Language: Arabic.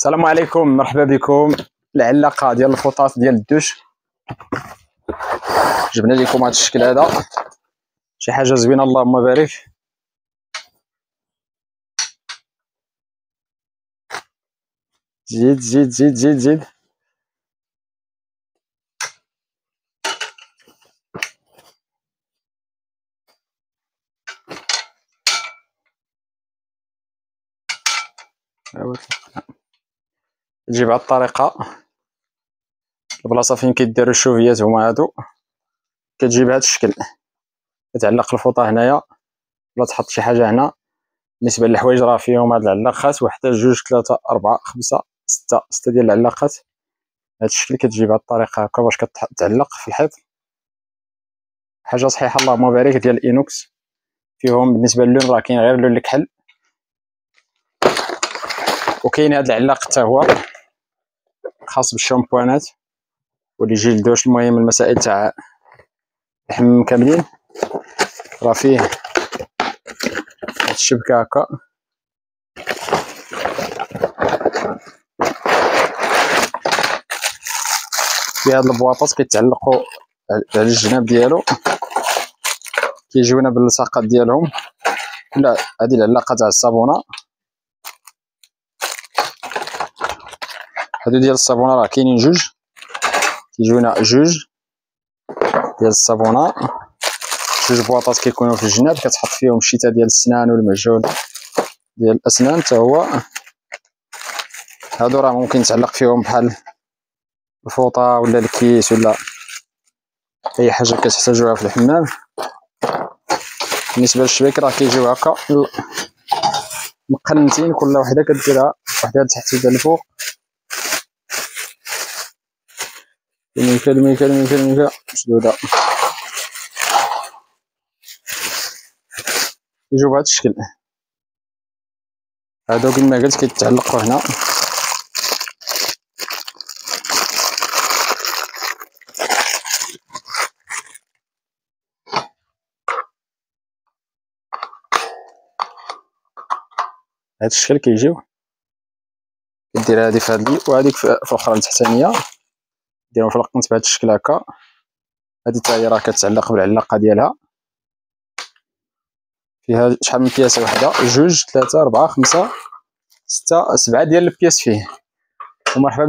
السلام عليكم، مرحبا بكم. العلاقه ديال الفوطاط ديال الدوش جبنا لكم هذا الشكل هذا، شي حاجه زوينه اللهم بارك. زيد زيد زيد زيد زيد. تجي بهذه الطريقه، البلاصه فين كيديروا الشوفيات هما هادو، كتجي بهذا الشكل، كتعلق الفوطه هنايا ولا تحط شي حاجه هنا. بالنسبه للحوايج راه فيهم هاد العلاقات، واحد جوج ثلاثه اربعه خمسه سته ديال العلاقات. هاد الشكل كتجي بهذه الطريقه هكا باش كتعلق في الحيط. حاجه صحيحه اللهم بارك ديال الانوكس. فيهم بالنسبه للون راه كاين غير اللون الكحل، وكاين هاد العلاق حتى هو خاص بالشامبوانات واللي يجي للدوش. المهم المسائل تاع الحمام كاملين راه فيه هاد الشبكه هكا. فيه هاد البواطات كيتعلقوا على الجناب ديالو، كيجيونا باللصاقات ديالهم. لا هادي العلاقه تاع الصابونه، هادو ديال الصابونه راه كاينين جوج، كيجيونا جوج ديال الصابونه، جوج بواطات كيكونوا في الجناب، كتحط فيهم الشتاء ديال السنان والمعجون ديال الاسنان حتى هو. هادو راه ممكن تعلق فيهم بحال الفوطه ولا الكيس ولا اي حاجه كتحتاجوها في الحمام. بالنسبه للشباك راه كيجيو هكا مقنتين، كل وحده كديرها وحده لتحت وحده لفوق. كلمه مشدوده، يجيو بهذا الشكل. هادو كما قلت كيتعلقوا هنا. هاد الشكل كيجيو، كدير هادي في هاد اليد وهاديك في الاخرى التحتانيه، ديرهم في القنت بهذا الشكل هكا. هادي حتى هي راه كتعلق بالعلاقه ديالها. فيها شحال من بياسه؟ وحده جوج ثلاثه اربعه خمسه سته سبعه ديال البياس فيه. ومرحبا